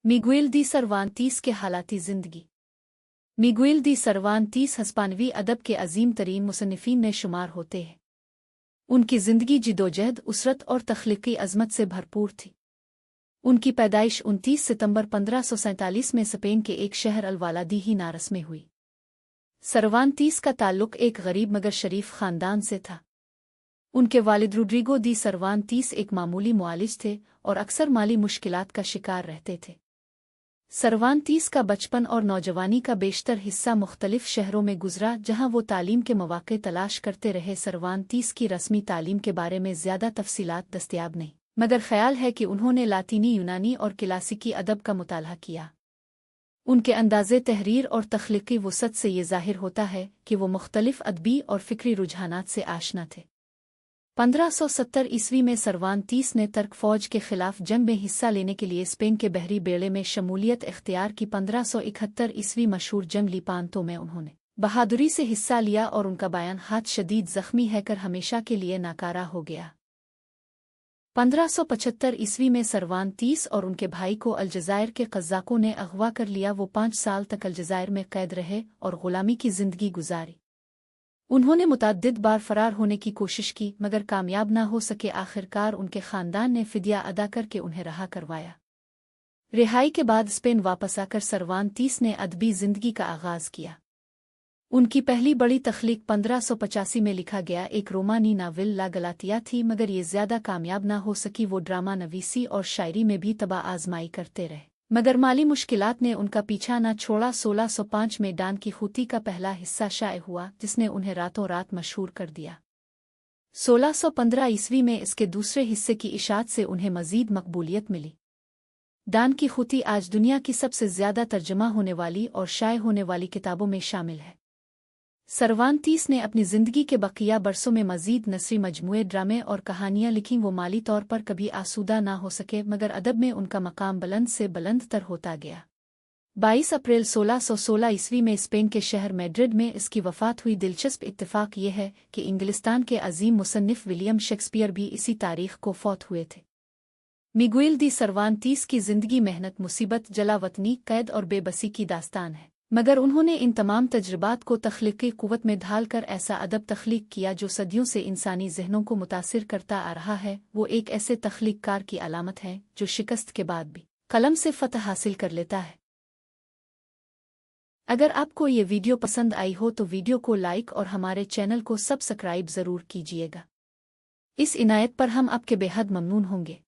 Miguel दी सर्वांतीस के हालाती ज़िंदगी। Miguel दी सर्वांतीस हस्पानवी अदब के अजीम तरीन मुसन्निफीन में शुमार होते हैं। उनकी ज़िंदगी जिदोजहद, उसरत और तख्लीकी अज़मत से भरपूर थी। उनकी पैदाइश 29 सितंबर 1547 में स्पेन के एक शहर अलवालादी ही नारस में हुई। सर्वांतीस का ताल्लुक़ एक गरीब मगर शरीफ ख़ानदान से था। उनके वालिद रोड्रिगो दी सर्वांतीस एक मामूली मुआलिज थे और अक्सर माली मुश्किलात का शिकार रहते थे। सर्वांतीस का बचपन और नौजवानी का बेशतर हिस्सा मुख्तलिफ शहरों में गुजरा, जहां वो तालीम के मौक़े तलाश करते रहे। सर्वांतीस की रस्मी तालीम के बारे में ज़्यादा तफसीलात दस्तयाब नहीं, मगर ख्याल है कि उन्होंने लातीनी, यूनानी और क्लासिकी अदब का मुतालहा किया। उनके अंदाज़े तहरीर और तख्लीकी वुसअत से ये ज़ाहिर होता है कि वो मुख्तलिफ अदबी और फ़िक्री रुझानात से आशना थे। 1570 ईस्वी में सर्वांतीस ने तर्क फ़ौज के ख़िलाफ़ जंग में हिस्सा लेने के लिए स्पेन के बहरी बेड़े में शमूलियत इख्तियार की। 1571 ईस्वी मशहूर जंग लीपांतो में उन्होंने बहादुरी से हिस्सा लिया और उनका बायान हाथ शदीद ज़ख्मी है कर हमेशा के लिए नाकारा हो गया। 1575 ईस्वी में सर्वांतीस और उनके भाई को अल्जज़ायर के क़ज़्ज़ाक़ों ने अगवा कर लिया। वो 5 साल तक अल्जज़ायर में कैद रहे और ग़ुलामी की ज़िंदगी गुजारी। उन्होंने मुतअद्दिद बार फ़रार होने की कोशिश की, मगर कामयाब ना हो सके। आखिरकार उनके ख़ानदान ने फ़िदिया अदा करके उन्हें रहा करवाया। रिहाई के बाद स्पेन वापस आकर सर्वांतीस ने अदबी ज़िंदगी का आगाज़ किया। उनकी पहली बड़ी तख्लीक 1585 में लिखा गया एक रोमानी नावल ला गलातिया थी, मगर ये ज़्यादा कामयाब ना हो सकी। वो ड्रामा नवीसी और शायरी में भी तबाह आज़माई करते रहे, मगर माली मुश्किलात ने उनका पीछा न छोड़ा। 1605 में डॉन कीखोती का पहला हिस्सा शाये हुआ, जिसने उन्हें रातों रात मशहूर कर दिया। 1615 ईस्वी में इसके दूसरे हिस्से की इशाअत से उन्हें मज़ीद मकबूलियत मिली। डॉन कीखोती आज दुनिया की सबसे ज़्यादा तर्जमा होने वाली और शाये होने वाली किताबों में शामिल है। सर्वांतीस ने अपनी ज़िंदगी के बकिया बरसों में मज़ीद नस्री मजमूए, ड्रामे और कहानियाँ लिखीं। वो माली तौर पर कभी आसूदा ना हो सके, मगर अदब में उनका मकाम बुलंद से बुलंद तर होता गया। 22 अप्रैल 1616 ईस्वी में स्पेन के शहर मैड्रिड में इसकी वफ़ात हुई। दिलचस्प इत्तेफ़ाक ये है कि इंग्लिस्तान के अजीम मुसन्निफ़ विलियम शेक्सपियर भी इसी तारीख़ को फ़ौत हुए थे। मिगुएल दी सर्वांतीस की ज़िंदगी मेहनत, मुसीबत, जलावतनी, कैद और बेबसी की दास्तान है, मगर उन्होंने इन तमाम तजुर्बात को तख्लीकी क़ुव्वत में ढाल कर ऐसा अदब तख्लीक किया जो सदियों से इंसानी ज़हनों को मुतासिर करता आ रहा है। वो एक ऐसे तख्लीककार की अलामत है जो शिकस्त के बाद भी कलम से फ़तह हासिल कर लेता है। अगर आपको ये वीडियो पसंद आई हो तो वीडियो को लाइक और हमारे चैनल को सब्सक्राइब ज़रूर कीजिएगा। इस इनायत पर हम आपके बेहद ममनून होंगे।